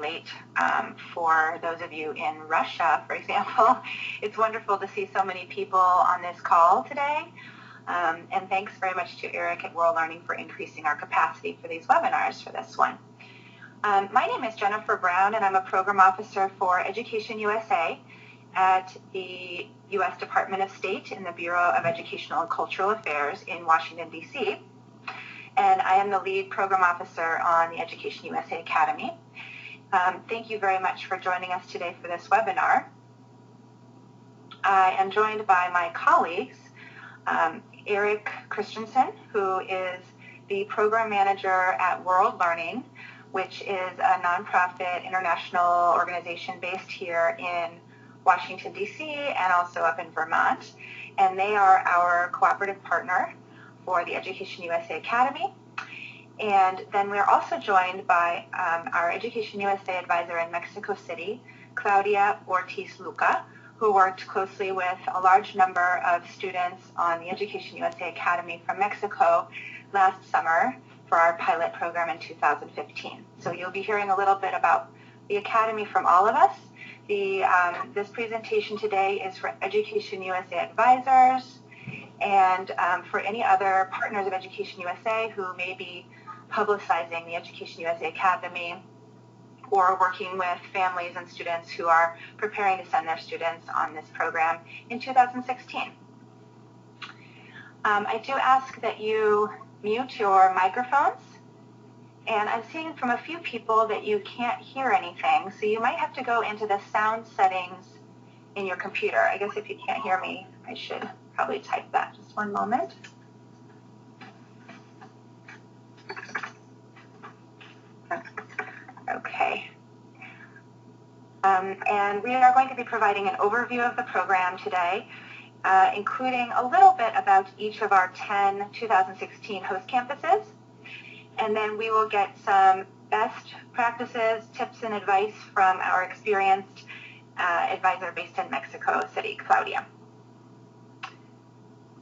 late for those of you in Russia, for example. It's wonderful to see so many people on this call today. And thanks very much to Eric at World Learning for increasing our capacity for these webinars for this one. My name is Jennifer Brown, and I'm a program officer for EducationUSA at the U.S. Department of State in the Bureau of Educational and Cultural Affairs in Washington, D.C. And I am the lead program officer on the EducationUSA Academy. Thank you very much for joining us today for this webinar. I am joined by my colleagues, Eric Christensen, who is the program manager at World Learning, which is a nonprofit international organization based here in Washington, D.C. and also up in Vermont. And they are our cooperative partner for the EducationUSA Academy. And then we're also joined by our EducationUSA advisor in Mexico City, Claudia Ortiz-Luca, who worked closely with a large number of students on the EducationUSA Academy from Mexico last summer for our pilot program in 2015. So you'll be hearing a little bit about the Academy from all of us. This presentation today is for EducationUSA advisors and for any other partners of EducationUSA who may be publicizing the EducationUSA Academy or working with families and students who are preparing to send their students on this program in 2016. I do ask that you mute your microphones, and I'm seeing from a few people that you can't hear anything, so you might have to go into the sound settings in your computer. I guess if you can't hear me, I should probably type that. Just one moment. Okay. And we are going to be providing an overview of the program today, including a little bit about each of our 10 2016 host campuses. And then we will get some best practices, tips, and advice from our experienced advisor based in Mexico City, Claudia.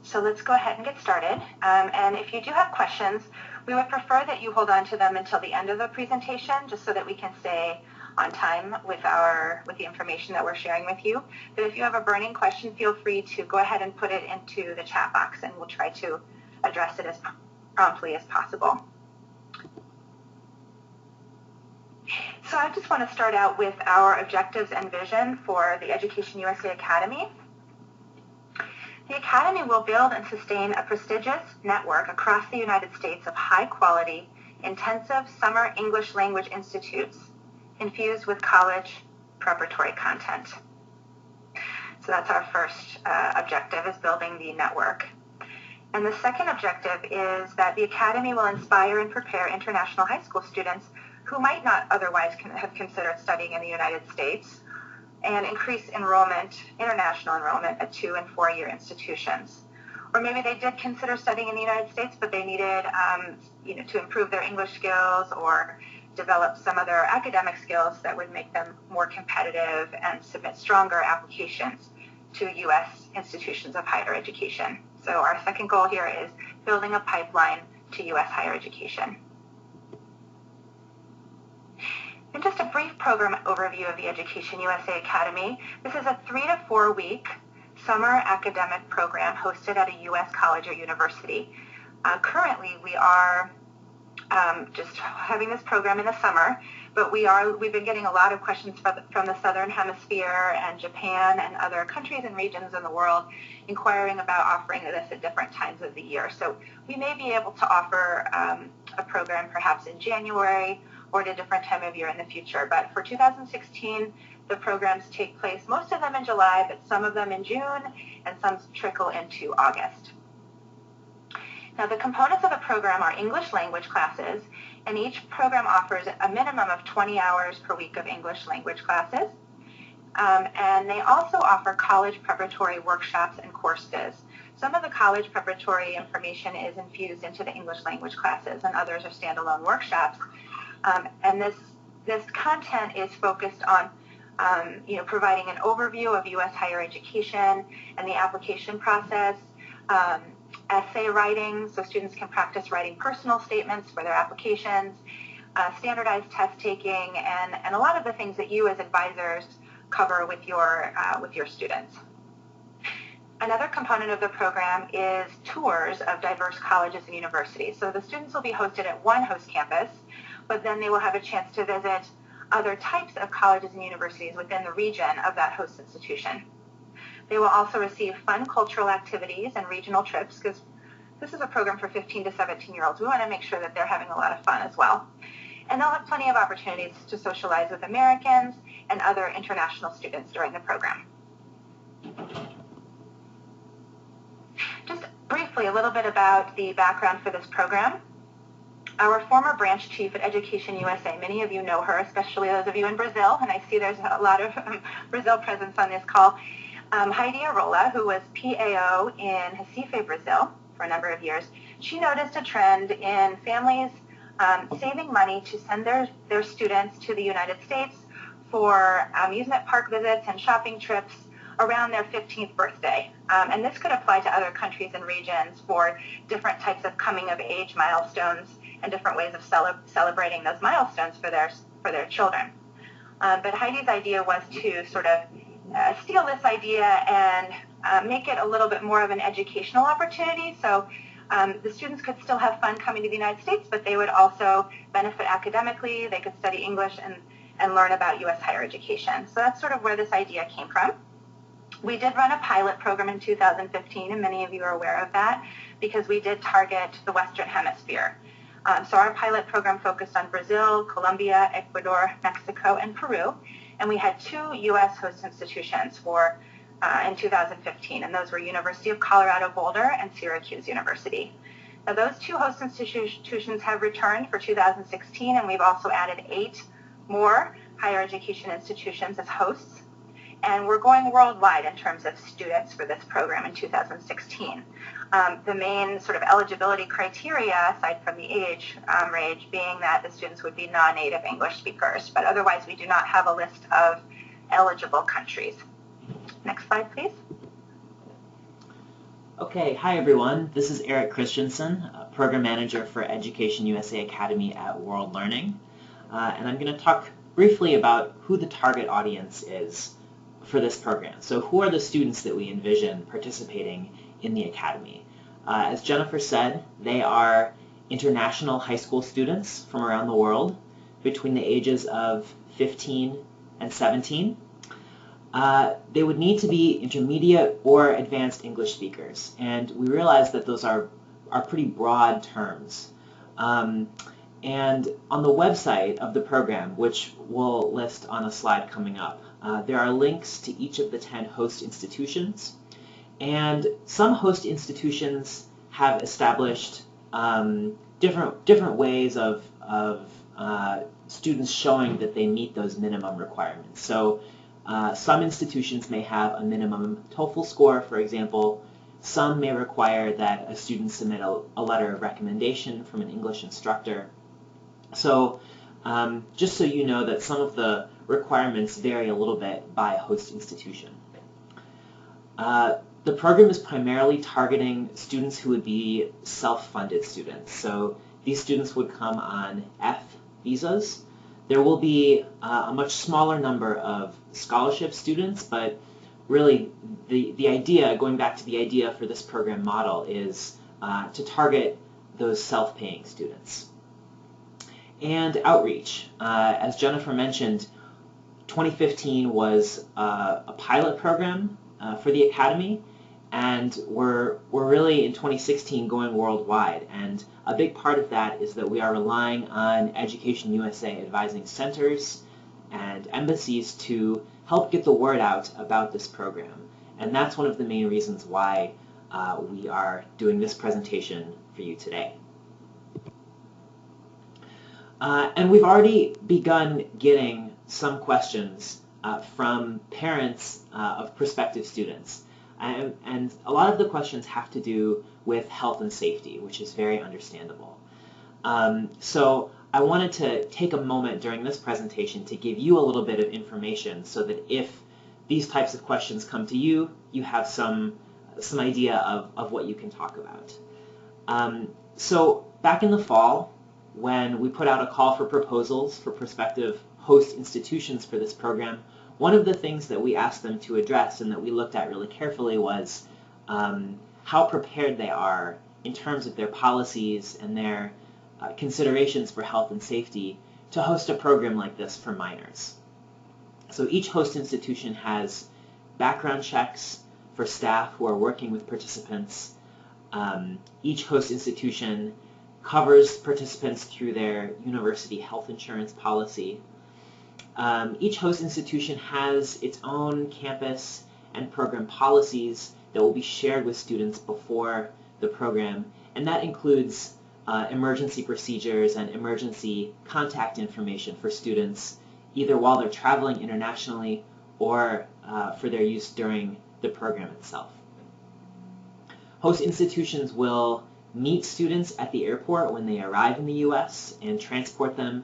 So let's go ahead and get started. And if you do have questions, we would prefer that you hold on to them until the end of the presentation, just so that we can stay on time with the information that we're sharing with you. But if you have a burning question, feel free to go ahead and put it into the chat box, and we'll try to address it as promptly as possible. So I just want to start out with our objectives and vision for the EducationUSA Academy. The Academy will build and sustain a prestigious network across the United States of high-quality, intensive summer English language institutes infused with college preparatory content. So that's our first objective, is building the network. And the second objective is that the Academy will inspire and prepare international high school students who might not otherwise have considered studying in the United States, and increase enrollment, international enrollment at 2- and 4-year institutions. Or maybe they did consider studying in the United States, but they needed to improve their English skills or develop some other academic skills that would make them more competitive and submit stronger applications to U.S. institutions of higher education. So our second goal here is building a pipeline to U.S. higher education. And just a brief program overview of the EducationUSA Academy. This is a 3- to 4-week summer academic program hosted at a U.S. college or university. Currently, we are just having this program in the summer, but we've been getting a lot of questions from the Southern Hemisphere and Japan and other countries and regions in the world inquiring about offering this at different times of the year. So we may be able to offer a program perhaps in January or at a different time of year in the future. But for 2016, the programs take place, most of them in July, but some of them in June, and some trickle into August. Now, the components of the program are English language classes, and each program offers a minimum of 20 hours per week of English language classes. And they also offer college preparatory workshops and courses. Some of the college preparatory information is infused into the English language classes, and others are standalone workshops. And this content is focused on providing an overview of U.S. higher education and the application process, essay writing, so students can practice writing personal statements for their applications, standardized test taking, and a lot of the things that you as advisors cover with your students. Another component of the program is tours of diverse colleges and universities. So the students will be hosted at one host campus, but then they will have a chance to visit other types of colleges and universities within the region of that host institution. They will also receive fun cultural activities and regional trips, because this is a program for 15 to 17-year-olds. We want to make sure that they're having a lot of fun as well. And they'll have plenty of opportunities to socialize with Americans and other international students during the program. Just briefly, a little bit about the background for this program. Our former branch chief at EducationUSA, many of you know her, especially those of you in Brazil, and I see there's a lot of Brazil presence on this call. Heidi Arola, who was PAO in Recife, Brazil, for a number of years, she noticed a trend in families saving money to send their students to the United States for amusement park visits and shopping trips around their 15th birthday. And this could apply to other countries and regions for different types of coming-of-age milestones and different ways of celebrating those milestones for their children. But Heidi's idea was to sort of steal this idea and make it a little bit more of an educational opportunity. So the students could still have fun coming to the United States, but they would also benefit academically. They could study English and learn about U.S. higher education. So that's sort of where this idea came from. We did run a pilot program in 2015, and many of you are aware of that, because we did target the Western Hemisphere. So our pilot program focused on Brazil, Colombia, Ecuador, Mexico, and Peru, and we had 2 U.S. host institutions in 2015, and those were University of Colorado Boulder and Syracuse University. Now, those 2 host institutions have returned for 2016, and we've also added 8 more higher education institutions as hosts. And we're going worldwide in terms of students for this program in 2016. The main sort of eligibility criteria, aside from the age range, being that the students would be non-native English speakers, but otherwise we do not have a list of eligible countries. Next slide, please. Okay, hi everyone. This is Eric Christensen, Program Manager for EducationUSA Academy at World Learning. And I'm going to talk briefly about who the target audience is for this program. So who are the students that we envision participating in the Academy? As Jennifer said, they are international high school students from around the world between the ages of 15 and 17. They would need to be intermediate or advanced English speakers, and we realize that those are pretty broad terms. And on the website of the program, which we'll list on a slide coming up, there are links to each of the 10 host institutions, and some host institutions have established different ways of students showing that they meet those minimum requirements. So some institutions may have a minimum TOEFL score, for example. Some may require that a student submit a letter of recommendation from an English instructor. So just so you know that some of the requirements vary a little bit by host institution. The program is primarily targeting students who would be self-funded students. So these students would come on F visas. There will be a much smaller number of scholarship students, but really the idea, going back to the idea for this program model, is to target those self-paying students. And outreach. As Jennifer mentioned, 2015 was a pilot program for the Academy, and we're really in 2016 going worldwide. And a big part of that is that we are relying on EducationUSA advising centers and embassies to help get the word out about this program. And that's one of the main reasons why we are doing this presentation for you today. And we've already begun getting some questions from parents of prospective students. And a lot of the questions have to do with health and safety, which is very understandable. So I wanted to take a moment during this presentation to give you a little bit of information so that if these types of questions come to you, you have some idea of what you can talk about. So back in the fall, when we put out a call for proposals for prospective host institutions for this program, one of the things that we asked them to address and that we looked at really carefully was how prepared they are in terms of their policies and their considerations for health and safety to host a program like this for minors. So each host institution has background checks for staff who are working with participants. Each host institution covers participants through their university health insurance policy. Each host institution has its own campus and program policies that will be shared with students before the program, and that includes emergency procedures and emergency contact information for students, either while they're traveling internationally or for their use during the program itself. Host institutions will meet students at the airport when they arrive in the U.S. and transport them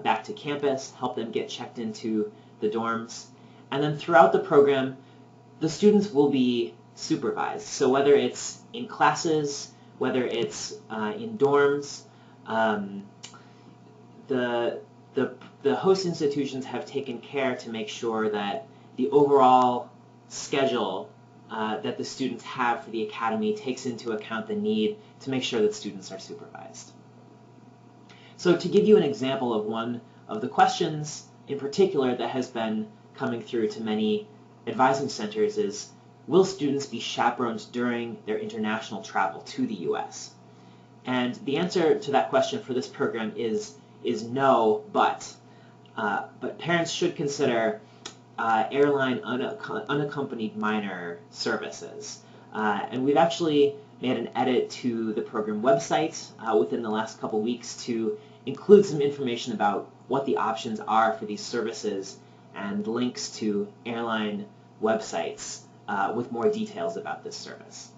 back to campus, help them get checked into the dorms. And then throughout the program, the students will be supervised. So whether it's in classes, whether it's in dorms, the host institutions have taken care to make sure that the overall schedule that the students have for the academy takes into account the need to make sure that students are supervised. So to give you an example of one of the questions in particular that has been coming through to many advising centers is, will students be chaperoned during their international travel to the U.S.? And the answer to that question for this program is no, but parents should consider airline unaccompanied minor services. And we've actually made an edit to the program website within the last couple weeks to include some information about what the options are for these services and links to airline websites with more details about this service.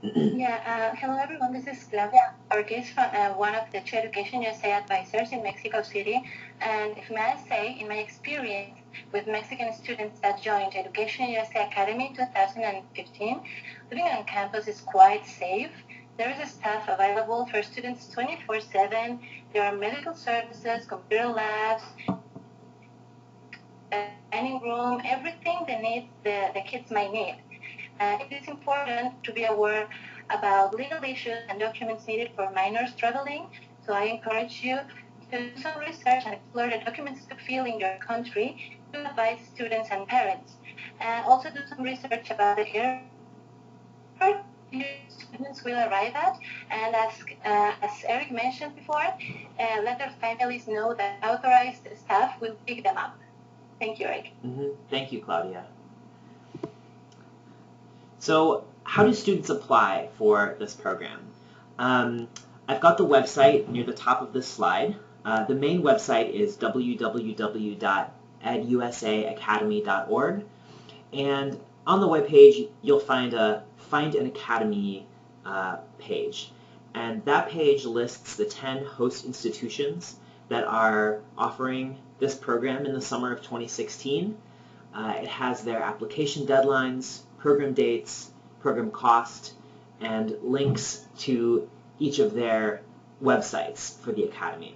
Hello everyone, this is Claudia Ortiz, one of the two EducationUSA advisors in Mexico City. And if may I say, in my experience with Mexican students that joined EducationUSA Academy in 2015, living on campus is quite safe. There is a staff available for students 24/7. There are medical services, computer labs, dining room, everything the kids might need. It is important to be aware about legal issues and documents needed for minors traveling. So I encourage you to do some research and explore the documents to fill in your country to advise students and parents. And also do some research about the airport students will arrive at. And as Eric mentioned before, let their families know that authorized staff will pick them up. Thank you, Eric. Thank you, Claudia. So how do students apply for this program? I've got the website near the top of this slide. The main website is www.edusaacademy.org, and on the webpage you'll find a Find an Academy page, and that page lists the 10 host institutions that are offering this program in the summer of 2016. It has their application deadlines, program dates, program cost, and links to each of their websites for the Academy.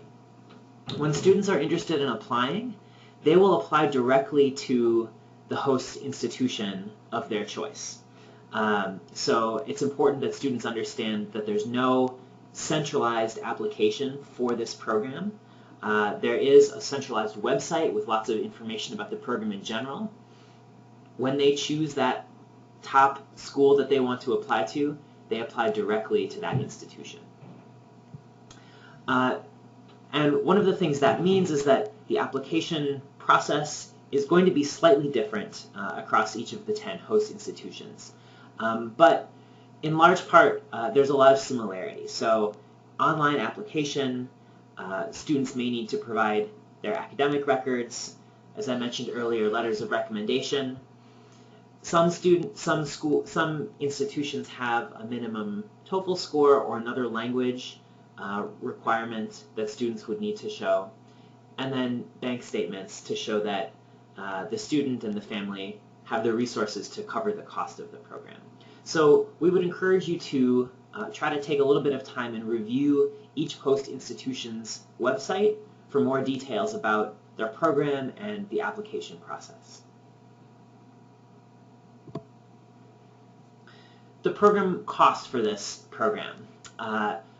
When students are interested in applying, they will apply directly to the host institution of their choice. So it's important that students understand that there's no centralized application for this program. There is a centralized website with lots of information about the program in general. When they choose that top school that they want to apply to, they apply directly to that institution. And one of the things that means is that the application process is going to be slightly different across each of the 10 host institutions. But in large part, there's a lot of similarity. So online application, students may need to provide their academic records, as I mentioned earlier, letters of recommendation. Some institutions have a minimum TOEFL score or another language requirement that students would need to show, and then bank statements to show that the student and the family have the resources to cover the cost of the program. So we would encourage you to try to take a little bit of time and review each host institution's website for more details about their program and the application process. The program cost for this program.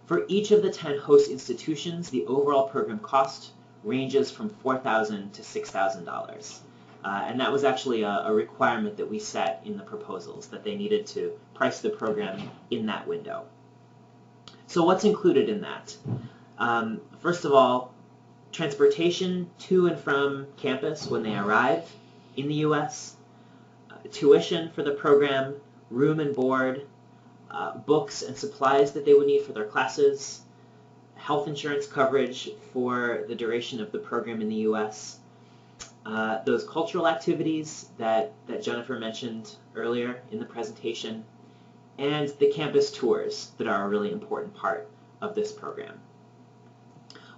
For each of the 10 host institutions, the overall program cost ranges from $4,000 to $6,000. And that was actually a requirement that we set in the proposals, that they needed to price the program in that window. So what's included in that? First of all, transportation to and from campus when they arrive in the U.S., tuition for the program, room and board, books and supplies that they would need for their classes, health insurance coverage for the duration of the program in the U.S., those cultural activities that Jennifer mentioned earlier in the presentation, and the campus tours that are a really important part of this program.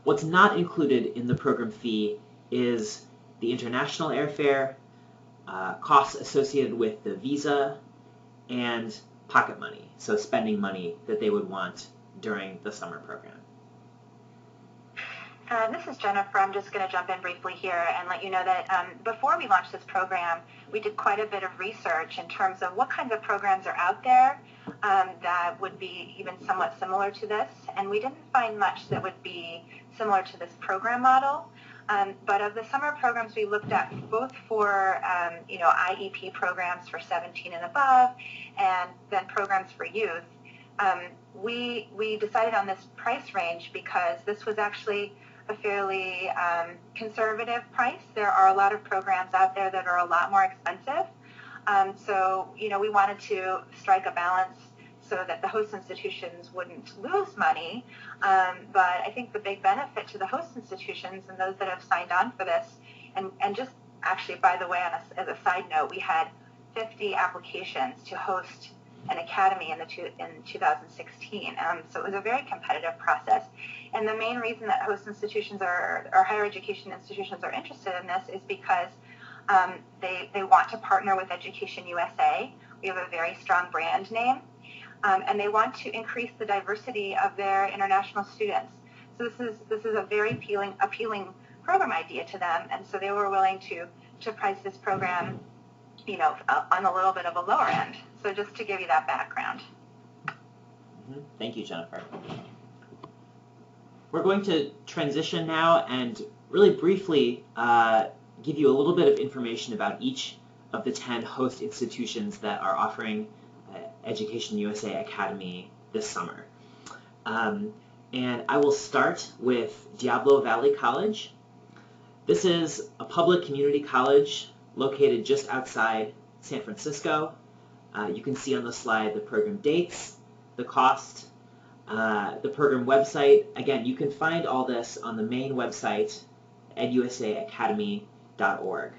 What's not included in the program fee is the international airfare, costs associated with the visa, and pocket money, so spending money that they would want during the summer program. This is Jennifer. I'm just going to jump in briefly here and let you know that before we launched this program, we did quite a bit of research in terms of what kinds of programs are out there that would be even somewhat similar to this, and we didn't find much that would be similar to this program model. But of the summer programs we looked at, both for IEP programs for 17 and above, and then programs for youth, we decided on this price range because this was actually a fairly conservative price. There are a lot of programs out there that are a lot more expensive. So we wanted to strike a balance so that the host institutions wouldn't lose money. But I think the big benefit to the host institutions and those that have signed on for this, and just actually, by the way, as a side note, we had 50 applications to host an academy in 2016. So it was a very competitive process. And the main reason that host institutions or higher education institutions are interested in this is because they want to partner with EducationUSA. We have a very strong brand name. And they want to increase the diversity of their international students. So this is a very appealing program idea to them, and so they were willing to price this program, on a little bit of a lower end. So just to give you that background. Thank you, Jennifer. We're going to transition now and really briefly give you a little bit of information about each of the 10 host institutions that are offering EducationUSA Academy this summer. And I will start with Diablo Valley College. This is a public community college located just outside San Francisco. You can see on the slide the program dates, the cost, the program website. Again, you can find all this on the main website, edusaacademy.org.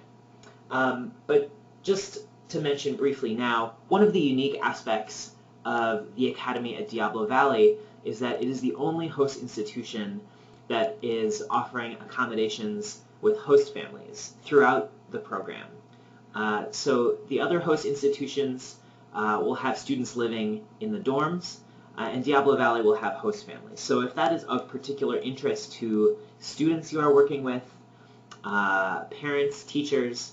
But just to mention briefly now, one of the unique aspects of the Academy at Diablo Valley is that it is the only host institution that is offering accommodations with host families throughout the program. So the other host institutions will have students living in the dorms, and Diablo Valley will have host families. So if that is of particular interest to students you are working with, parents, teachers,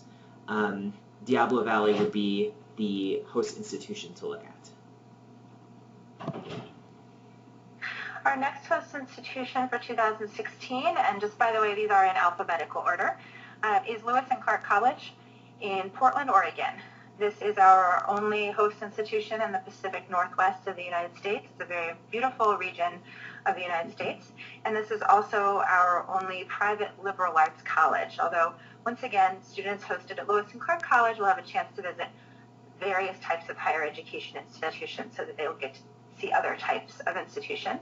Diablo Valley would be the host institution to look at. Our next host institution for 2016, and just by the way, these are in alphabetical order, is Lewis and Clark College in Portland, Oregon. This is our only host institution in the Pacific Northwest of the United States. It's a very beautiful region of the United States. And this is also our only private liberal arts college, although once again, students hosted at Lewis and Clark College will have a chance to visit various types of higher education institutions so that they will get to see other types of institutions.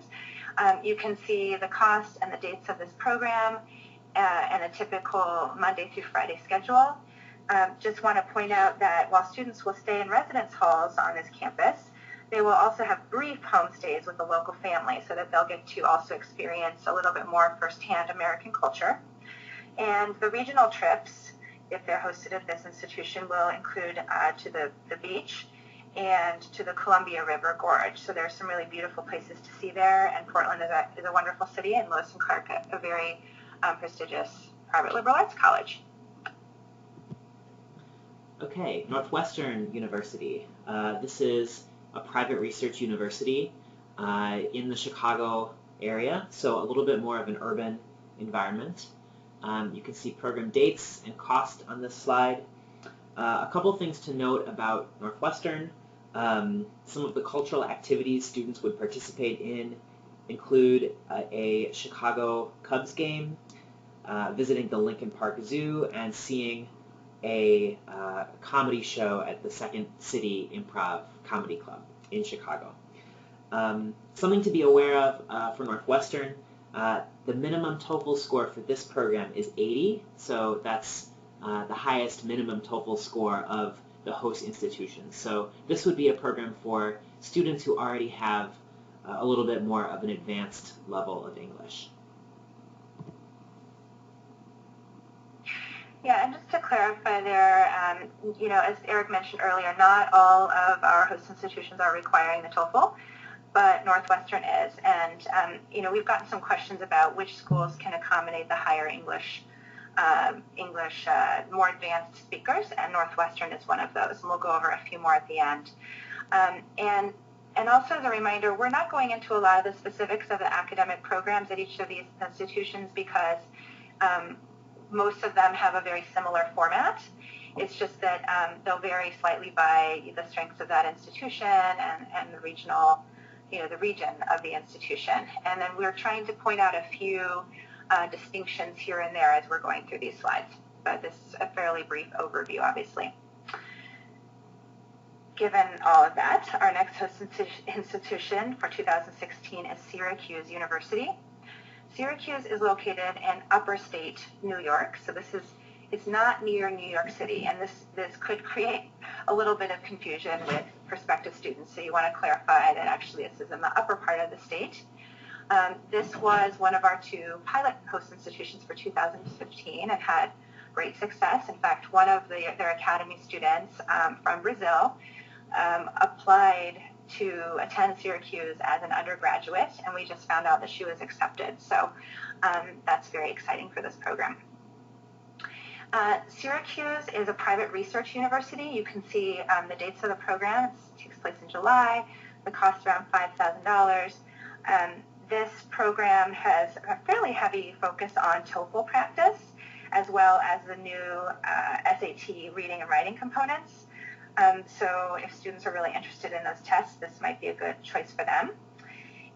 You can see the cost and the dates of this program and a typical Monday through Friday schedule. Just want to point out that while students will stay in residence halls on this campus, they will also have brief homestays with the local family so that they'll get to also experience a little bit more firsthand American culture. And the regional trips, if they're hosted at this institution, will include to the beach and to the Columbia River Gorge. So there's some really beautiful places to see there, and Portland is a wonderful city, and Lewis and Clark, a very prestigious private liberal arts college. Okay, Northwestern University. This is a private research university in the Chicago area, so a little bit more of an urban environment. You can see program dates and cost on this slide. A couple things to note about Northwestern. Some of the cultural activities students would participate in include a Chicago Cubs game, visiting the Lincoln Park Zoo, and seeing a comedy show at the Second City Improv Comedy Club in Chicago. Something to be aware of for Northwestern, the minimum TOEFL score for this program is 80, so that's the highest minimum TOEFL score of the host institution. So this would be a program for students who already have a little bit more of an advanced level of English. Yeah, and just to clarify there, you know, as Eric mentioned earlier, not all of our host institutions are requiring the TOEFL, but Northwestern is. And, you know, we've gotten some questions about which schools can accommodate the higher English, more advanced speakers, and Northwestern is one of those. And we'll go over a few more at the end. And also as a reminder, we're not going into a lot of the specifics of the academic programs at each of these institutions because most of them have a very similar format. It's just that they'll vary slightly by the strengths of that institution and the regional, you know, the region of the institution. And then we're trying to point out a few distinctions here and there as we're going through these slides. But this is a fairly brief overview, obviously. Given all of that, our next host institution for 2016 is Syracuse University. Syracuse is located in upstate New York, so it's not near New York City, and this could create a little bit of confusion with prospective students, so you want to clarify that actually this is in the upper part of the state. This was one of our two pilot host institutions for 2015 and had great success. In fact, one of their academy students from Brazil applied to attend Syracuse as an undergraduate, and we just found out that she was accepted. So that's very exciting for this program. Syracuse is a private research university. You can see the dates of the program. It takes place in July. The cost is around $5,000. This program has a fairly heavy focus on TOEFL practice, as well as the new SAT reading and writing components. So if students are really interested in those tests, this might be a good choice for them.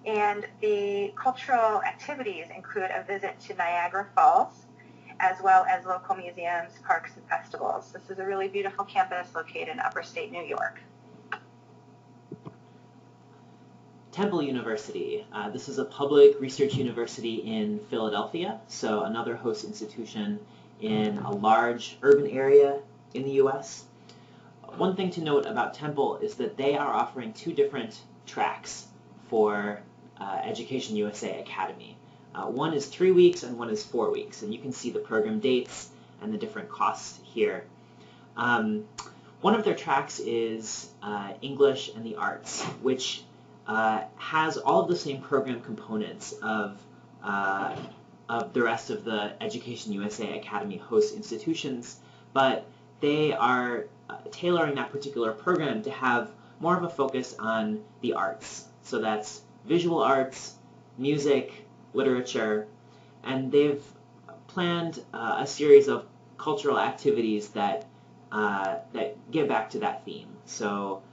And the cultural activities include a visit to Niagara Falls, as well as local museums, parks, and festivals. This is a really beautiful campus located in upstate New York. Temple University. This is a public research university in Philadelphia, so another host institution in a large urban area in the U.S. One thing to note about Temple is that they are offering two different tracks for EducationUSA Academy. One is 3 weeks and one is 4 weeks, and you can see the program dates and the different costs here. One of their tracks is English and the Arts, which has all of the same program components of the rest of the EducationUSA Academy host institutions, but they are tailoring that particular program to have more of a focus on the arts. So that's visual arts, music, literature, and they've planned a series of cultural activities that get back to that theme. So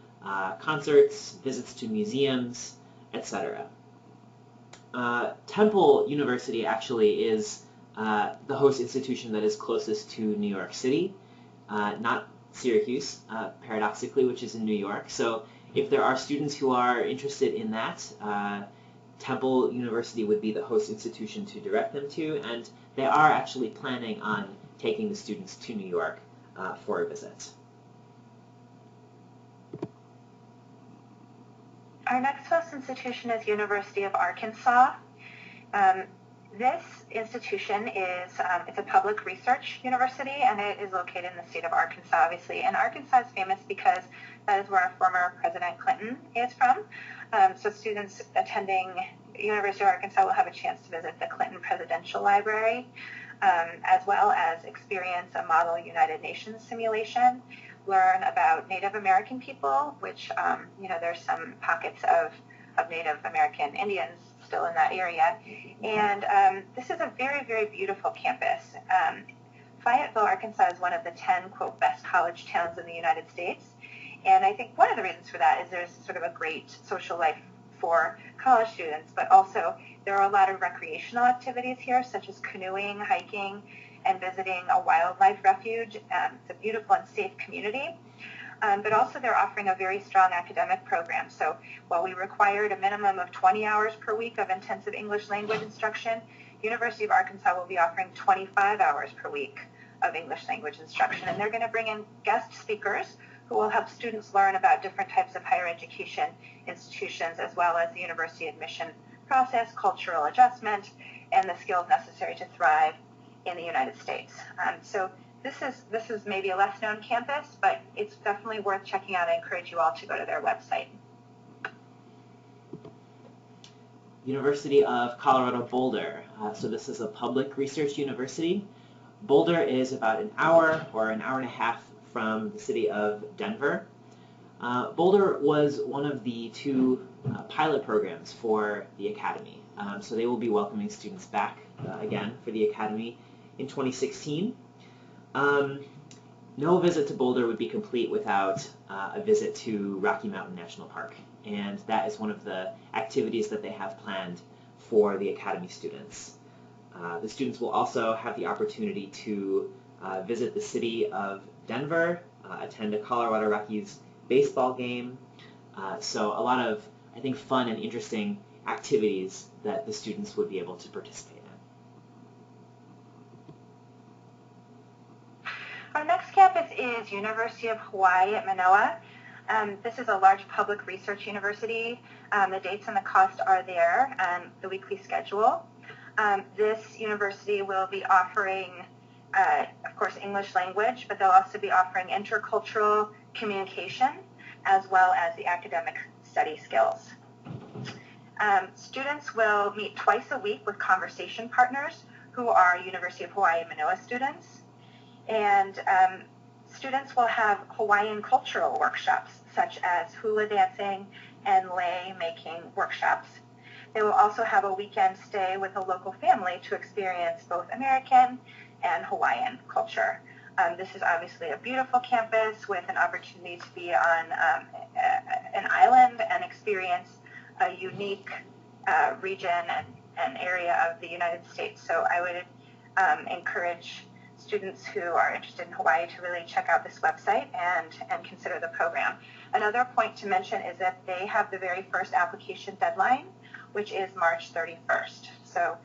concerts, visits to museums, etc. Temple University actually is the host institution that is closest to New York City, not Syracuse, paradoxically, which is in New York. So if there are students who are interested in that, Temple University would be the host institution to direct them to, and they are actually planning on taking the students to New York for a visit. Our next host institution is University of Arkansas. This institution is it's a public research university, and it is located in the state of Arkansas, obviously. And Arkansas is famous because That is where our former President Clinton is from. So students attending University of Arkansas will have a chance to visit the Clinton Presidential Library, as well as experience a model United Nations simulation, learn about Native American people, which, there's some pockets of Native American Indians still in that area. And this is a very, very beautiful campus. Fayetteville, Arkansas is one of the 10, quote, best college towns in the United States. And I think one of the reasons for that is there's sort of a great social life for college students, but also there are a lot of recreational activities here, such as canoeing, hiking, and visiting a wildlife refuge. It's a beautiful and safe community. But also they're offering a very strong academic program. So while we required a minimum of 20 hours per week of intensive English language instruction, University of Arkansas will be offering 25 hours per week of English language instruction. And they're going to bring in guest speakers who will help students learn about different types of higher education institutions, as well as the university admission process, cultural adjustment, and the skills necessary to thrive in the United States. So this is maybe a less known campus, but it's definitely worth checking out. I encourage you all to go to their website. University of Colorado Boulder. So this is a public research university. Boulder is about an hour or an hour and a half from the city of Denver. Boulder was one of the two pilot programs for the Academy. So they will be welcoming students back again for the Academy in 2016. No visit to Boulder would be complete without a visit to Rocky Mountain National Park. And that is one of the activities that they have planned for the Academy students. The students will also have the opportunity to visit the city of Denver, attend a Colorado Rockies baseball game. So a lot of, I think, fun and interesting activities that the students would be able to participate in. Our next campus is University of Hawaii at Manoa. This is a large public research university. The dates and the cost are there, the weekly schedule. This university will be offering, of course, English language, but they'll also be offering intercultural communication as well as the academic study skills. Students will meet twice a week with conversation partners who are University of Hawaii Manoa students. And students will have Hawaiian cultural workshops, such as hula dancing and lei making workshops. They will also have a weekend stay with a local family to experience both American and Hawaiian culture. This is obviously a beautiful campus with an opportunity to be on an island and experience a unique region and area of the United States. So I would encourage students who are interested in Hawaii to really check out this website and consider the program. Another point to mention is that they have the very first application deadline, which is March 31st. So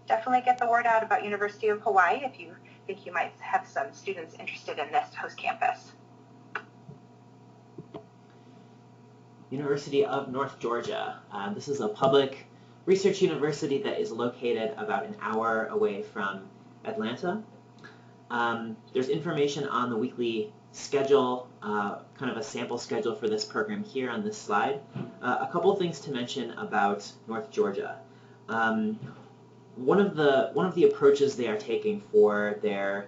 definitely get the word out about University of Hawaii if you think you might have some students interested in this host campus. University of North Georgia. This is a public research university that is located about an hour away from Atlanta. There's information on the weekly schedule, kind of a sample schedule for this program here on this slide. A couple things to mention about North Georgia. One of the approaches they are taking for their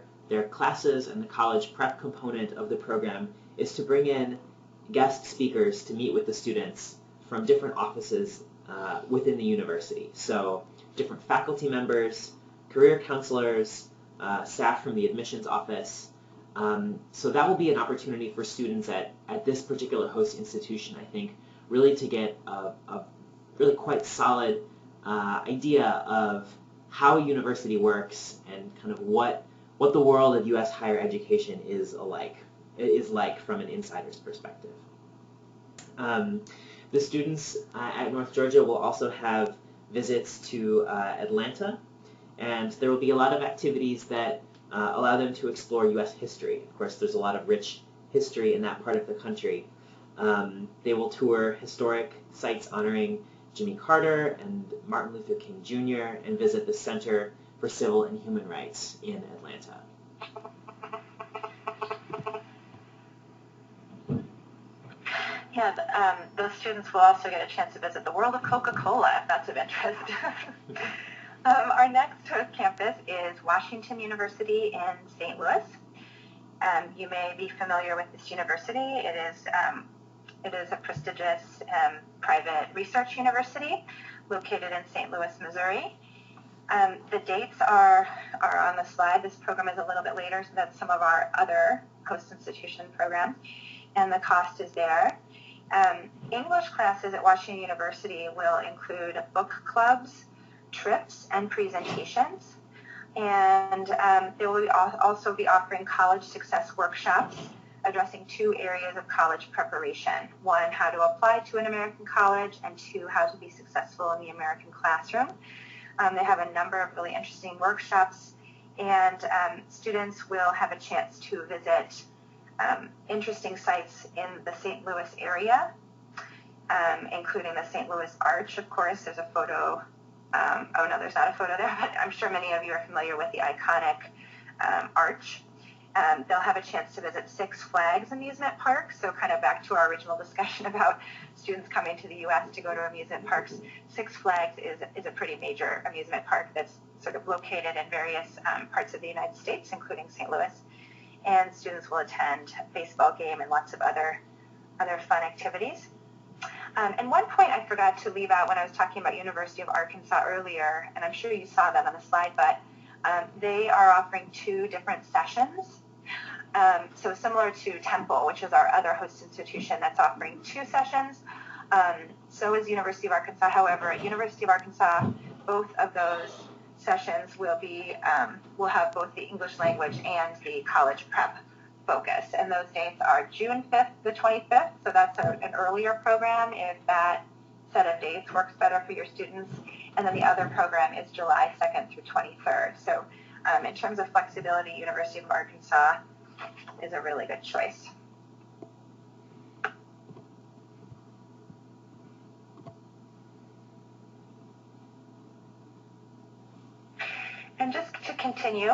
classes and the college prep component of the program is to bring in guest speakers to meet with the students from different offices within the university. So different faculty members, career counselors, staff from the admissions office. So that will be an opportunity for students at this particular host institution, I think, really to get a really quite solid idea of how a university works and kind of what the world of U.S. higher education is like from an insider's perspective. The students at North Georgia will also have visits to Atlanta, and there will be a lot of activities that allow them to explore U.S. history. Of course, there's a lot of rich history in that part of the country. They will tour historic sites honoring Jimmy Carter and Martin Luther King Jr. and visit the Center for Civil and Human Rights in Atlanta. Yeah, those students will also get a chance to visit the world of Coca-Cola, if that's of interest. Our next host campus is Washington University in St. Louis. You may be familiar with this university. It is a prestigious private research university located in St. Louis, Missouri. The dates are on the slide. This program is a little bit later than some of our other host institution programs, and the cost is there. English classes at Washington University will include book clubs, trips, and presentations. And they will also be offering college success workshops addressing 2 areas of college preparation. 1, how to apply to an American college, and 2, how to be successful in the American classroom. They have a number of really interesting workshops, and students will have a chance to visit interesting sites in the St. Louis area, including the St. Louis Arch, of course. There's a photo. Oh, no, there's not a photo there, but I'm sure many of you are familiar with the iconic arch. They'll have a chance to visit Six Flags amusement park. So kind of back to our original discussion about students coming to the U.S. to go to amusement parks. Six Flags is a pretty major amusement park that's sort of located in various parts of the United States, including St. Louis. And students will attend a baseball game and lots of other fun activities. And one point I forgot to leave out when I was talking about University of Arkansas earlier, and I'm sure you saw that on the slide, but they are offering 2 different sessions. So similar to Temple, which is our other host institution that's offering 2 sessions. So is University of Arkansas. However, at University of Arkansas, both of those sessions will have both the English language and the college prep focus. And those dates are June 5th to the 25th. So that's an earlier program if that set of dates works better for your students. And then the other program is July 2nd through 23rd. So in terms of flexibility, University of Arkansas is a really good choice. And just to continue,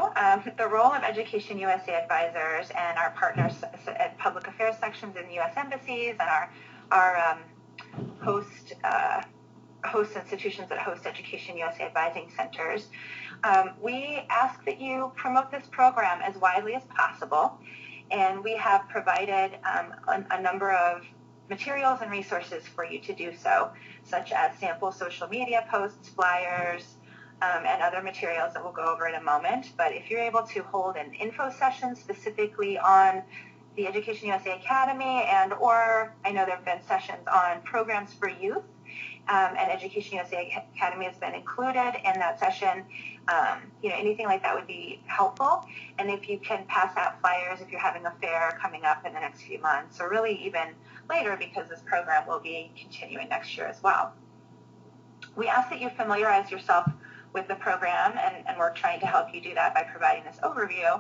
the role of EducationUSA advisors and our partners at public affairs sections in U.S. embassies and our host institutions that host EducationUSA advising centers, we ask that you promote this program as widely as possible. And we have provided a number of materials and resources for you to do so, such as sample social media posts, flyers, and other materials that we'll go over in a moment. But if you're able to hold an info session specifically on the EducationUSA Academy, or I know there have been sessions on programs for youth, and EducationUSA Academy has been included in that session. Anything like that would be helpful. And if you can pass out flyers if you're having a fair coming up in the next few months, or really even later, because this program will be continuing next year as well. We ask that you familiarize yourself with the program, and we're trying to help you do that by providing this overview.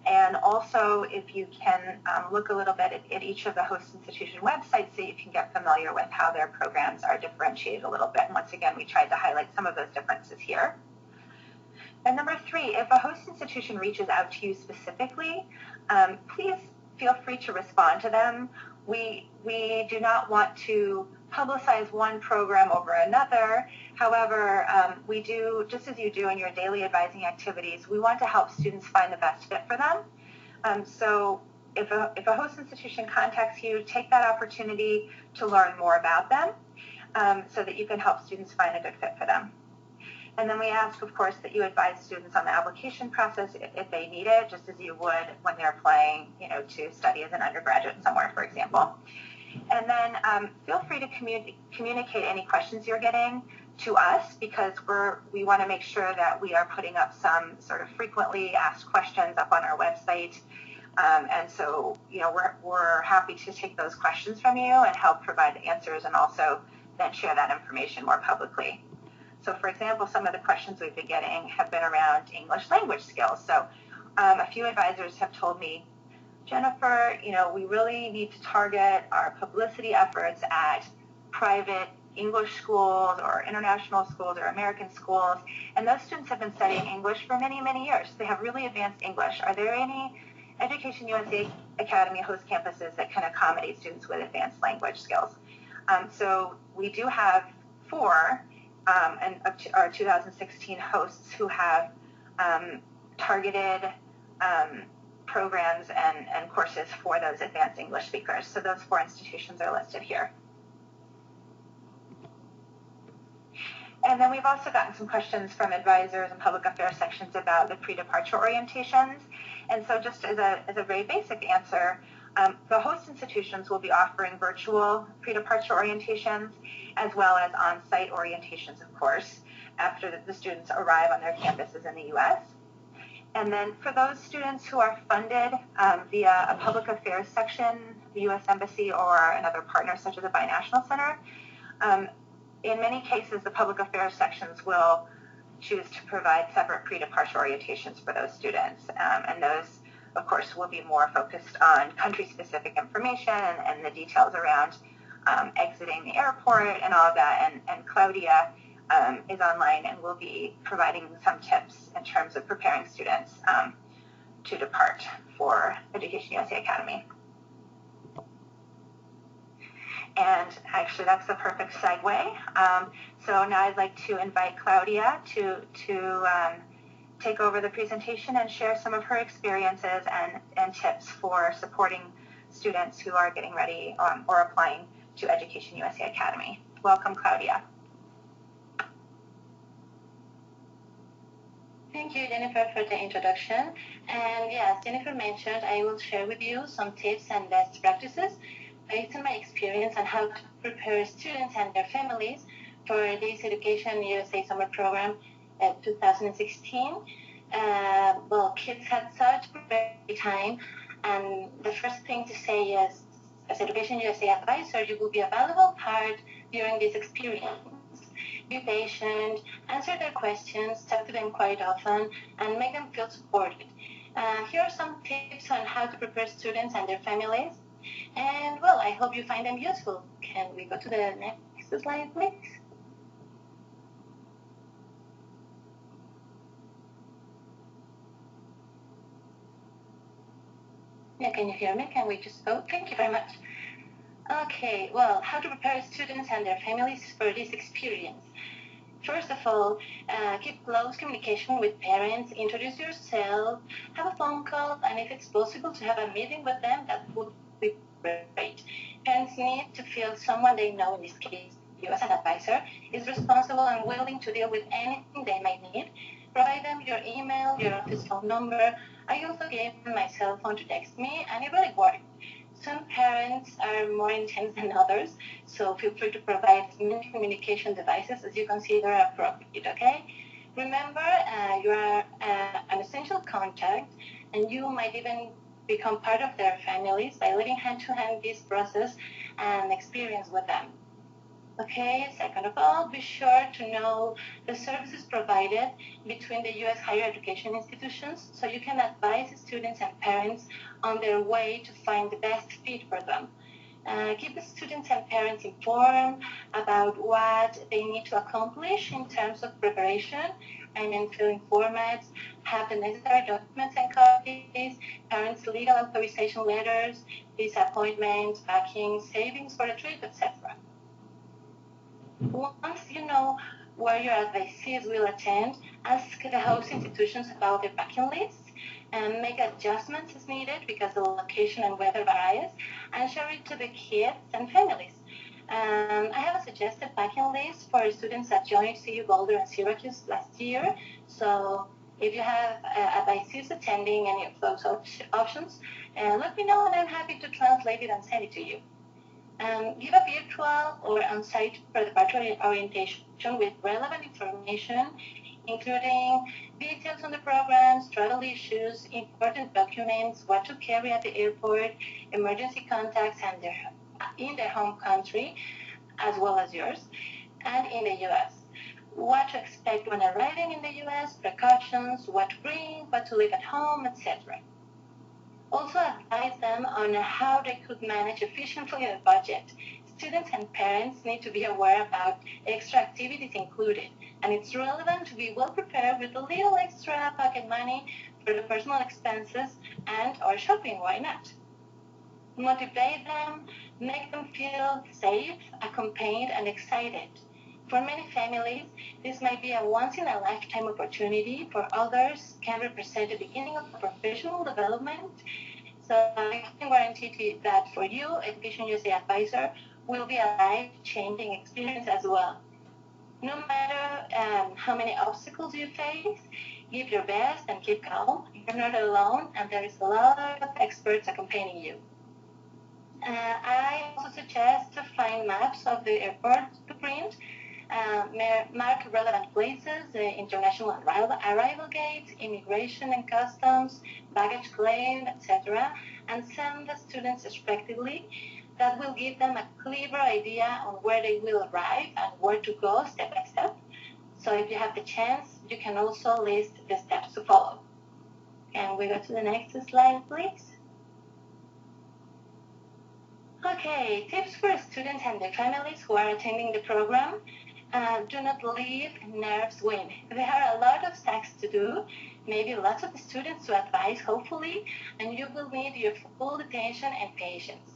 And also, if you can look a little bit at each of the host institution websites so you can get familiar with how their programs are differentiated a little bit. And once again, we tried to highlight some of those differences here. And number 3, if a host institution reaches out to you specifically, please feel free to respond to them. We do not want to publicize one program over another. However, we do, just as you do in your daily advising activities, we want to help students find the best fit for them. So if a host institution contacts you, take that opportunity to learn more about them so that you can help students find a good fit for them. And then we ask, of course, that you advise students on the application process if they need it, just as you would when they're applying, to study as an undergraduate somewhere, for example. And then feel free to communicate any questions you're getting to us, because we want to make sure that we are putting up some sort of frequently asked questions up on our website. And so, we're happy to take those questions from you and help provide the answers, and also then share that information more publicly. So, for example, some of the questions we've been getting have been around English language skills. So a few advisors have told me, Jennifer, we really need to target our publicity efforts at private English schools or international schools or American schools. And those students have been studying English for many, many years. They have really advanced English. Are there any EducationUSA Academy hosts campuses that can accommodate students with advanced language skills. So we do have 4 of our 2016 hosts who have targeted programs and courses for those advanced English speakers. So those 4 institutions are listed here. And then we've also gotten some questions from advisors and public affairs sections about the pre-departure orientations. And so just as a very basic answer, the host institutions will be offering virtual pre-departure orientations as well as on-site orientations, of course, after the students arrive on their campuses in the U.S. And then for those students who are funded via a public affairs section, the U.S. Embassy, or another partner such as a binational center, in many cases, the public affairs sections will choose to provide separate pre-departure orientations for those students. And those, of course, will be more focused on country-specific information and the details around exiting the airport and all of that. And Claudia is online and will be providing some tips in terms of preparing students to depart for EducationUSA Academy. And actually, that's the perfect segue. So now I'd like to invite Claudia to take over the presentation and share some of her experiences and tips for supporting students who are getting ready or applying to EducationUSA Academy. Welcome, Claudia. Thank you, Jennifer, for the introduction. And yes, Jennifer mentioned I will share with you some tips and best practices based on my experience on how to prepare students and their families for this EducationUSA summer program at 2016. Well, kids had such a great time, and the first thing to say is, as EducationUSA advisor, you will be a valuable part during this experience. Be patient, answer their questions, talk to them quite often, and make them feel supported. Here are some tips on how to prepare students and their families. And well, I hope you find them useful. Can we go to the next slide, please? Yeah, can you hear me? Can we just vote? Thank you very much. Okay, well, how to prepare students and their families for this experience. First of all, keep close communication with parents, introduce yourself, have a phone call, and if it's possible to have a meeting with them, that would be great. Parents need to feel someone they know, in this case, you as an advisor, is responsible and willing to deal with anything they might need. Provide them your email, your office phone number. I also gave them my cell phone to text me, and it really worked. Some parents are more intense than others, so feel free to provide as many communication devices as you consider appropriate, okay? Remember, you are an essential contact, and you might even become part of their families by living hand-to-hand this process and experience with them. Okay, second of all, be sure to know the services provided between the U.S. higher education institutions so you can advise students and parents on their way to find the best fit for them. Keep the students and parents informed about what they need to accomplish in terms of preparation. I mean, filling formats, have the necessary documents and copies, parents' legal authorization letters, visa appointments, packing, savings for the trip, etc. Once you know where your advisees will attend, ask the host institutions about their packing lists and make adjustments as needed because the location and weather varies, and share it to the kids and families. I have a suggested packing list for students that joined CU Boulder and Syracuse last year. So if you have advisees attending any of those options, let me know and I'm happy to translate it and send it to you. Give a virtual or on-site preparatory orientation with relevant information, including details on the programs, travel issues, important documents, what to carry at the airport, emergency contacts and in their home country, as well as yours, and in the U.S. What to expect when arriving in the U.S., precautions, what to bring, what to leave at home, etc. Also advise them on how they could manage efficiently the budget. Students and parents need to be aware about extra activities included, and it's relevant to be well prepared with a little extra pocket money for the personal expenses and or shopping, why not? motivate them, make them feel safe, accompanied, and excited. For many families, this might be a once-in-a-lifetime opportunity. For others, can represent the beginning of professional development. So I can guarantee to you that for you, Education USA advisor will be a life-changing experience as well. No matter how many obstacles you face, give your best and keep calm. You're not alone, and there is a lot of experts accompanying you. I also suggest to find maps of the airport to print, mark relevant places, international arrival gates, immigration and customs, baggage claim, etc., and send the students respectively. That will give them a clearer idea on where they will arrive and where to go step by step. So if you have the chance, you can also list the steps to follow. Can we go to the next slide, please? Okay, tips for students and their families who are attending the program. Do not leave nerves win. There are a lot of tasks to do, maybe lots of students to advise, hopefully, and you will need your full attention and patience.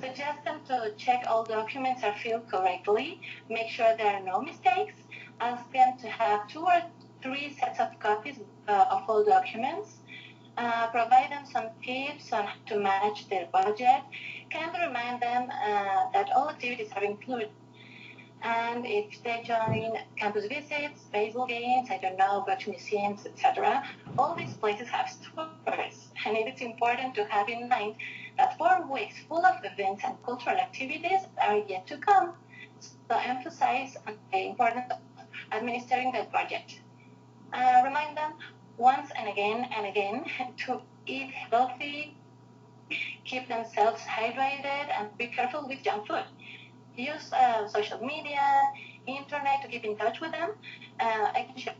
Suggest them to check all documents are filled correctly, make sure there are no mistakes, ask them to have 2 or 3 sets of copies of all documents, provide them some tips on how to manage their budget, kindly remind them that all activities are included. And if they join campus visits, baseball games, I don't know, go to museums, etc., all these places have tours. And it is important to have in mind that 4 weeks full of events and cultural activities are yet to come. So emphasize on the importance of administering the budget. Remind them once and again to eat healthy, keep themselves hydrated, and be careful with junk food. Use social media, internet to keep in touch with them. I can show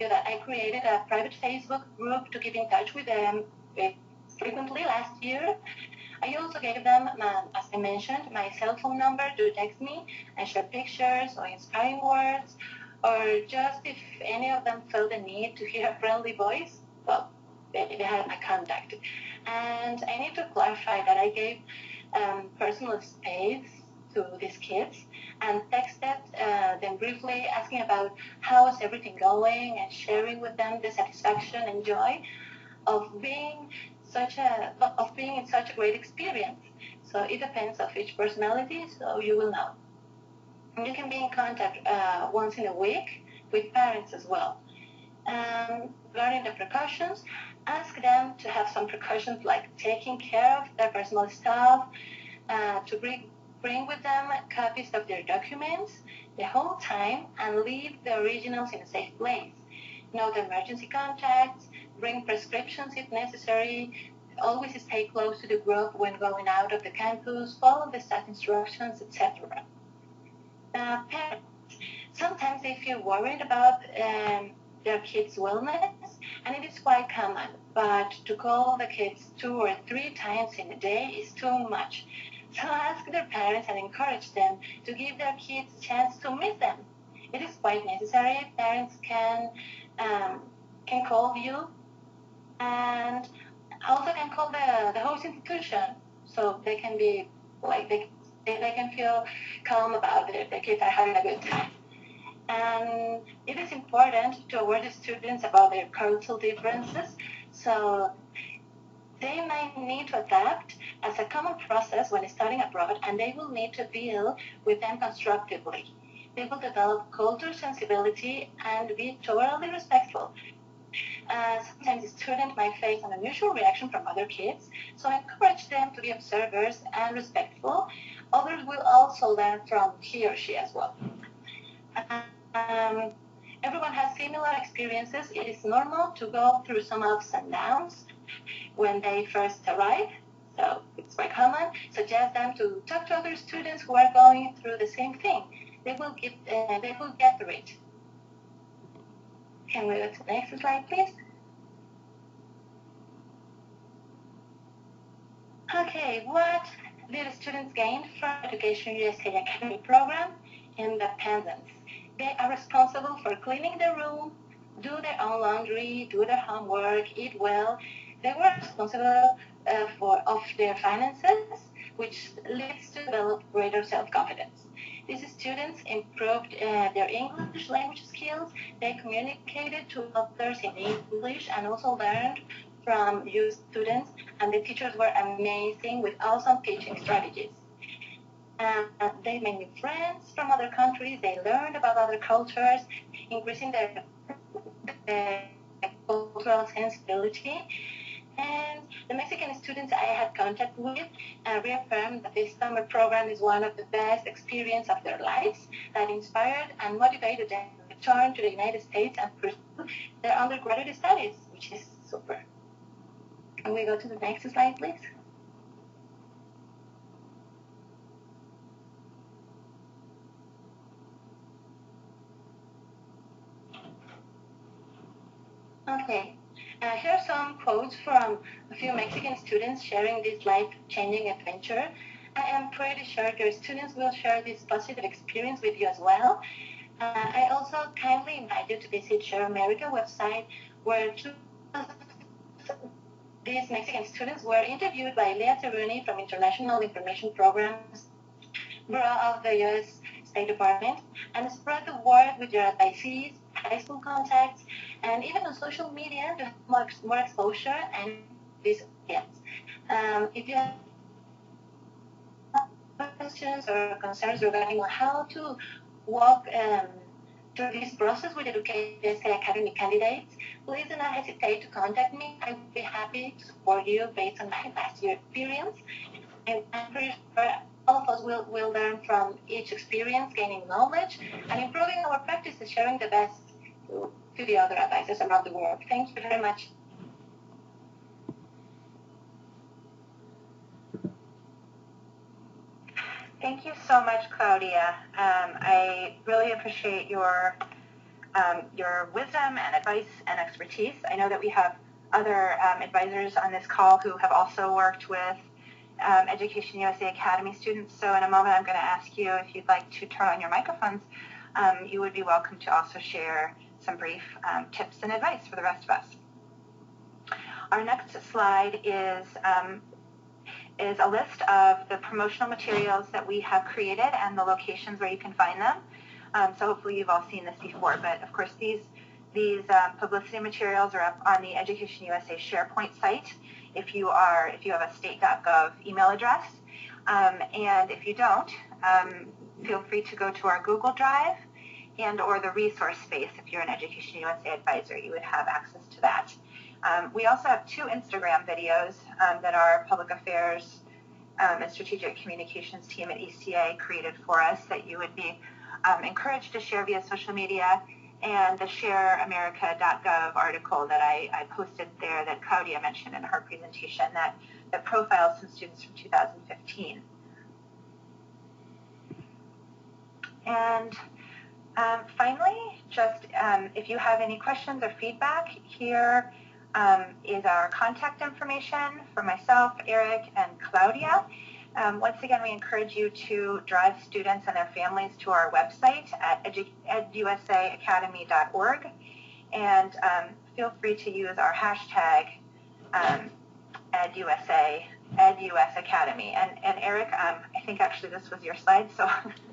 you that I created a private Facebook group to keep in touch with them frequently last year. I also gave them, as I mentioned, my cell phone number to text me and share pictures or inspiring words, or just if any of them felt the need to hear a friendly voice, well, they had my contact. And I need to clarify that I gave personal space to these kids and texted them briefly asking about how is everything going and sharing with them the satisfaction and joy of being in such a great experience. So it depends of each personality, so you will know. And you can be in contact once in a week with parents as well. Regarding the precautions, ask them to have some precautions like taking care of their personal stuff, to bring with them copies of their documents the whole time and leave the originals in a safe place. Note emergency contacts, bring prescriptions if necessary, always stay close to the group when going out of the campus, follow the staff instructions, etc. Parents, sometimes they feel worried about their kids' wellness, and it is quite common, but to call the kids 2 or 3 times in a day is too much. So ask their parents and encourage them to give their kids a chance to meet them. It is quite necessary. Parents can call you and also can call the host institution, so they can be like they can feel calm about it. The kids are having a good time. And it is important to aware the students about their cultural differences, so they might need to adapt as a common process when studying abroad, and they will need to deal with them constructively. They will develop cultural sensibility and be totally respectful. Sometimes the student might face an unusual reaction from other kids, so encourage them to be observers and respectful. Others will also learn from he or she as well. Everyone has similar experiences. It is normal to go through some ups and downs when they first arrive, so it's quite common. Suggest them to talk to other students who are going through the same thing. They will get through it. Can we go to the next slide, please? Okay, what did the students gain from Education USA Academy program? Independence. They are responsible for cleaning their room, do their own laundry, do their homework, eat well. They were responsible of their finances, which leads to develop greater self-confidence. These students improved their English language skills. They communicated to others in English and also learned from youth students, and the teachers were amazing with awesome teaching strategies. They made new friends from other countries. They learned about other cultures, increasing their cultural sensibility. And the Mexican students I had contact with reaffirmed that this summer program is one of the best experiences of their lives, that inspired and motivated them to return to the United States and pursue their undergraduate studies, which is super. Can we go to the next slide, please? Okay. Here are some quotes from a few Mexican students sharing this life-changing adventure. I am pretty sure your students will share this positive experience with you as well. I also kindly invite you to visit Share America website, where these Mexican students were interviewed by Leah Teruni from International Information Programs Bureau of the U.S. State Department, and spread the word with your advisees, high school contacts, and even on social media to have more exposure and these kids. If you have questions or concerns regarding how to walk through this process with EducationUSA Academy candidates, please do not hesitate to contact me. I would be happy to support you based on my last year experience. And I'm pretty sure all of us will learn from each experience, gaining knowledge, and improving our practices, sharing the best to the other advisors around the world. Thank you very much. Thank you so much, Claudia. I really appreciate your wisdom and advice and expertise. I know that we have other advisors on this call who have also worked with EducationUSA Academy students. So in a moment, I'm going to ask you if you'd like to turn on your microphones. You would be welcome to also share some brief tips and advice for the rest of us. Our next slide is a list of the promotional materials that we have created and the locations where you can find them. So hopefully you've all seen this before, but of course these publicity materials are up on the EducationUSA SharePoint site if you have a state.gov email address. And if you don't, feel free to go to our Google Drive and or the resource space. If you're an EducationUSA advisor, you would have access to that. We also have 2 Instagram videos that our public affairs and strategic communications team at ECA created for us that you would be encouraged to share via social media, and the shareamerica.gov article that I posted there that Claudia mentioned in her presentation that profiles some students from 2015. And finally, just if you have any questions or feedback, here is our contact information for myself, Eric, and Claudia. Once again, we encourage you to drive students and their families to our website at edusaacademy.org, and feel free to use our hashtag EdUSAcademy. And Eric, I think actually this was your slide, so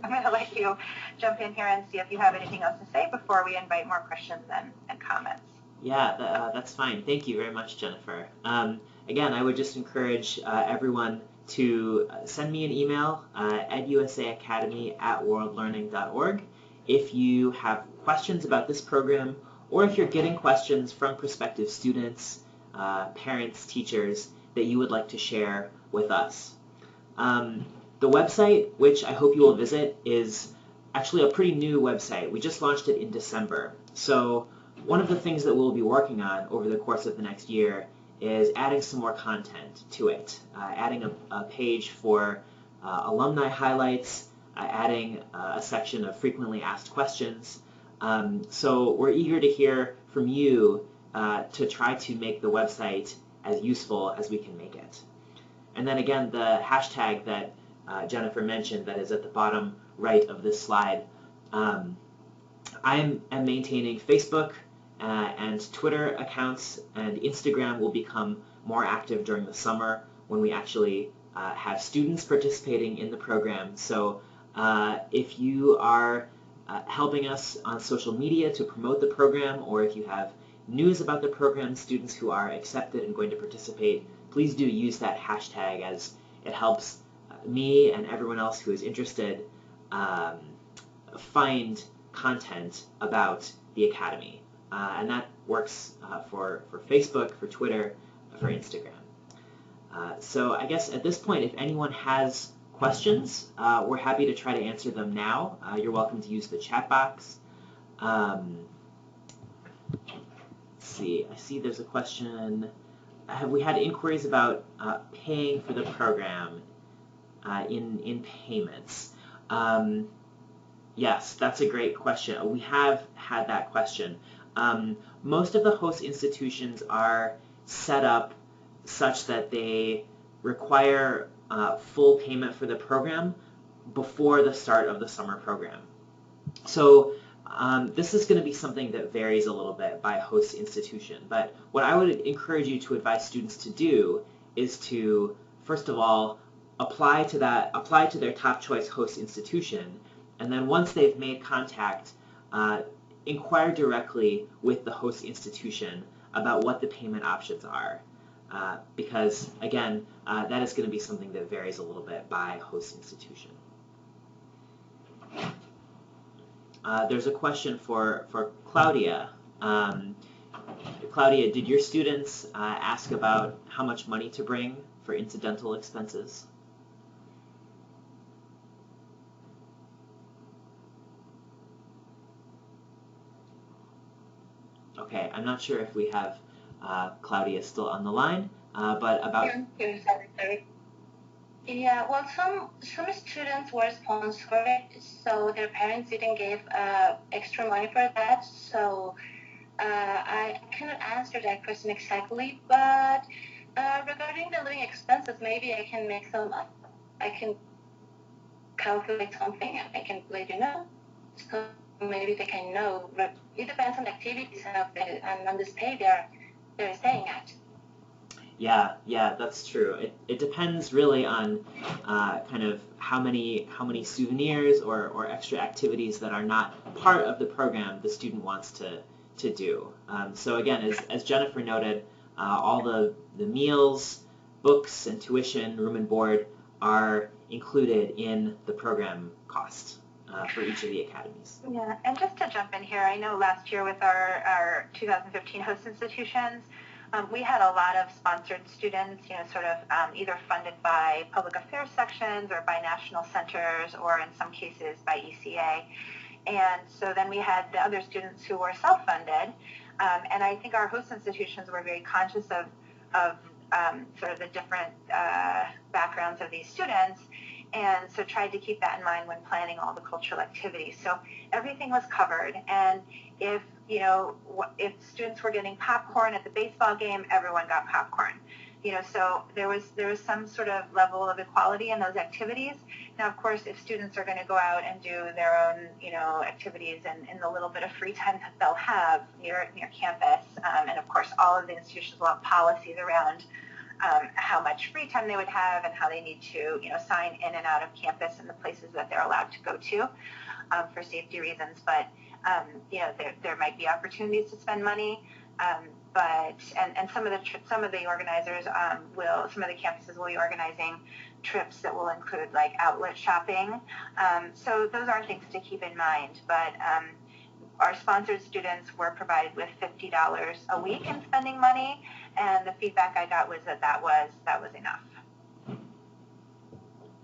I'm going to let you jump in here and see if you have anything else to say before we invite more questions and comments. Yeah, that's fine. Thank you very much, Jennifer. Again, I would just encourage everyone to send me an email, edusaacademy@worldlearning.org, if you have questions about this program, or if you're getting questions from prospective students, parents, teachers, that you would like to share with us. The website, which I hope you will visit, is actually a pretty new website. We just launched it in December. So one of the things that we'll be working on over the course of the next year is adding some more content to it, adding a page for alumni highlights, adding a section of frequently asked questions. So we're eager to hear from you to try to make the website as useful as we can make it. And then again, the hashtag that Jennifer mentioned that is at the bottom right of this slide, I am maintaining Facebook and Twitter accounts, and Instagram will become more active during the summer when we actually have students participating in the program. So if you are helping us on social media to promote the program, or if you have news about the program, students who are accepted and going to participate, please do use that hashtag, as it helps me and everyone else who is interested find content about the Academy. And that works for Facebook, for Twitter, for Instagram. So I guess at this point, if anyone has questions, we're happy to try to answer them now. You're welcome to use the chat box. Let's see, I see there's a question. Have we had inquiries about paying for the program in payments? Yes, that's a great question. We have had that question. Most of the host institutions are set up such that they require full payment for the program before the start of the summer program. So this is going to be something that varies a little bit by host institution, but what I would encourage you to advise students to do is to, first of all, apply to their top choice host institution, and then once they've made contact, inquire directly with the host institution about what the payment options are. Because, again, that is going to be something that varies a little bit by host institution. There's a question for Claudia. Claudia, did your students ask about how much money to bring for incidental expenses? Okay, I'm not sure if we have Claudia still on the line, but about... Yeah, well, some students were sponsored, so their parents didn't give extra money for that. So I cannot answer that question exactly, but regarding the living expenses, maybe I can make some. I can calculate something and I can let you know. So maybe they can know. It depends on the activities and on the state they're staying at. Yeah, that's true. It depends really on kind of how many souvenirs or extra activities that are not part of the program the student wants to do. So again, as Jennifer noted, all the meals, books, and tuition, room and board are included in the program cost for each of the academies. Yeah, and just to jump in here, I know last year with our 2015 host institutions, we had a lot of sponsored students, sort of either funded by public affairs sections or by national centers, or in some cases by ECA. And so then we had the other students who were self-funded, and I think our host institutions were very conscious of sort of the different backgrounds of these students, and so tried to keep that in mind when planning all the cultural activities. So everything was covered, and if students were getting popcorn at the baseball game, everyone got popcorn. So there was some sort of level of equality in those activities. Now, of course, if students are going to go out and do their own, activities in the little bit of free time that they'll have near campus, and of course, all of the institutions will have policies around how much free time they would have and how they need to, sign in and out of campus and the places that they're allowed to go to for safety reasons. But there might be opportunities to spend money, but some of the organizers some of the campuses will be organizing trips that will include like outlet shopping. So those are things to keep in mind. But our sponsored students were provided with $50 a week in spending money, and the feedback I got was that was enough.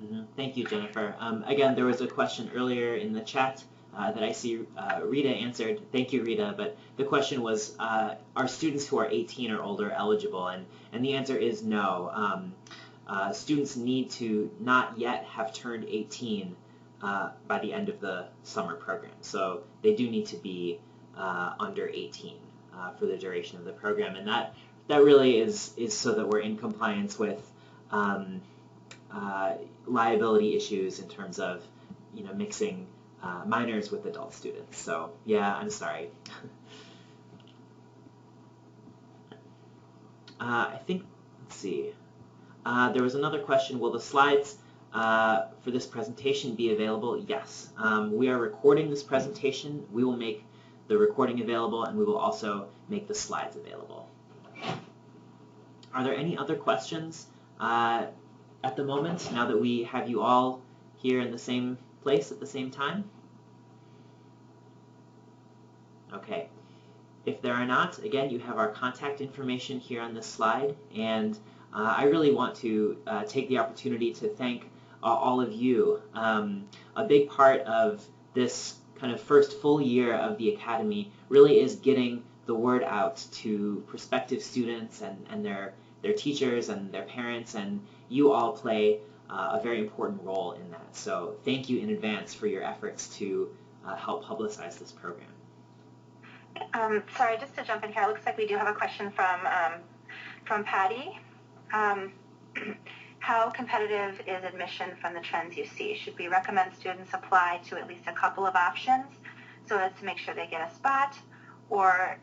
Mm-hmm. Thank you, Jennifer. Again, there was a question earlier in the chat that I see Rita answered. Thank you, Rita. But the question was, are students who are 18 or older eligible? And the answer is no. Students need to not yet have turned 18 by the end of the summer program. So they do need to be under 18 for the duration of the program. And that really is so that we're in compliance with liability issues in terms of mixing minors with adult students. So yeah, I'm sorry. I think Let's see. There was another question, will the slides for this presentation be available? Yes. We are recording this presentation. We will make the recording available, and we will also make the slides available. Are there any other questions at the moment, now that we have you all here in the same place at the same time? Okay. If there are not, again, you have our contact information here on this slide, and I really want to take the opportunity to thank all of you. A big part of this kind of first full year of the Academy really is getting the word out to prospective students and their teachers and their parents, and you all play a very important role in that. So thank you in advance for your efforts to help publicize this program. Sorry, just to jump in here, it looks like we do have a question from Patty. How competitive is admission from the trends you see? Should we recommend students apply to at least a couple of options so as to make sure they get a spot, or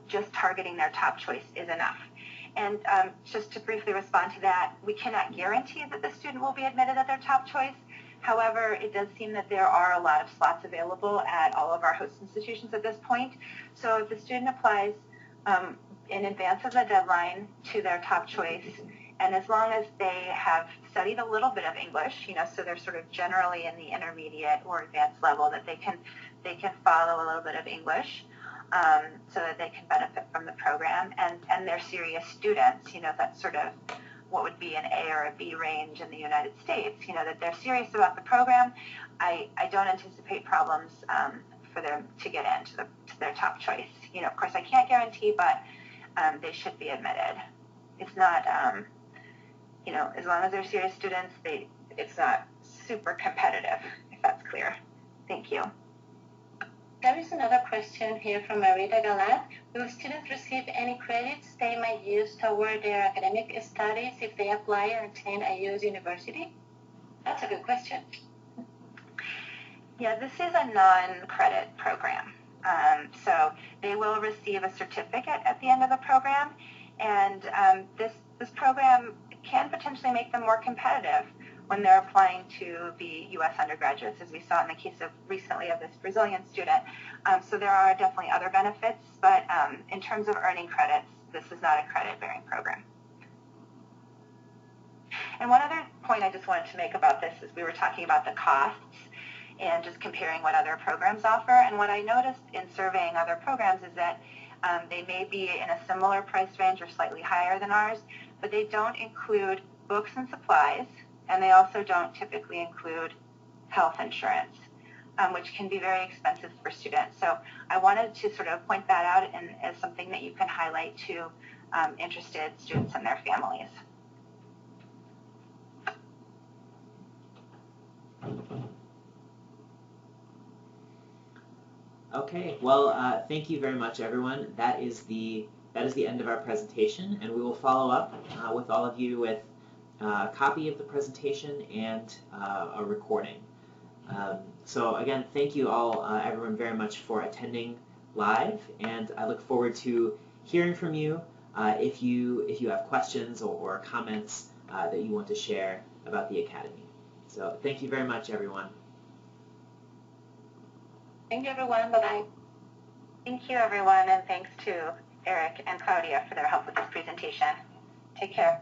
just targeting their top choice is enough? And just to briefly respond to that, we cannot guarantee that the student will be admitted at their top choice. However, it does seem that there are a lot of slots available at all of our host institutions at this point. So if the student applies in advance of the deadline to their top choice, and as long as they have studied a little bit of English, so they're sort of generally in the intermediate or advanced level, that they can follow a little bit of English, so that they can benefit from the program, and they're serious students, that's sort of what would be an A or a B range in the United States, that they're serious about the program. I don't anticipate problems for them to get into to their top choice. Of course I can't guarantee, but they should be admitted. It's not, as long as they're serious students, it's not super competitive, if that's clear. Thank you. There is another question here from Marita Galat. Will students receive any credits they might use toward their academic studies if they apply and attend a U.S. university? That's a good question. Yeah, this is a non-credit program. So they will receive a certificate at the end of the program, and this program can potentially make them more competitive when they're applying to be U.S. undergraduates, as we saw in the case of recently of this Brazilian student. So there are definitely other benefits, but in terms of earning credits, this is not a credit-bearing program. And one other point I just wanted to make about this is we were talking about the costs and just comparing what other programs offer. And what I noticed in surveying other programs is that they may be in a similar price range or slightly higher than ours, but they don't include books and supplies, and they also don't typically include health insurance, which can be very expensive for students. So I wanted to sort of point that out as something that you can highlight to interested students and their families. Okay, well, thank you very much, everyone. That is the end of our presentation, and we will follow up with all of you with a copy of the presentation and a recording. So again, thank you all, everyone, very much for attending live, and I look forward to hearing from you if you have questions or comments that you want to share about the Academy. So thank you very much, everyone. Thank you, everyone. Bye-bye. Thank you, everyone, and thanks to Eric and Claudia for their help with this presentation. Take care.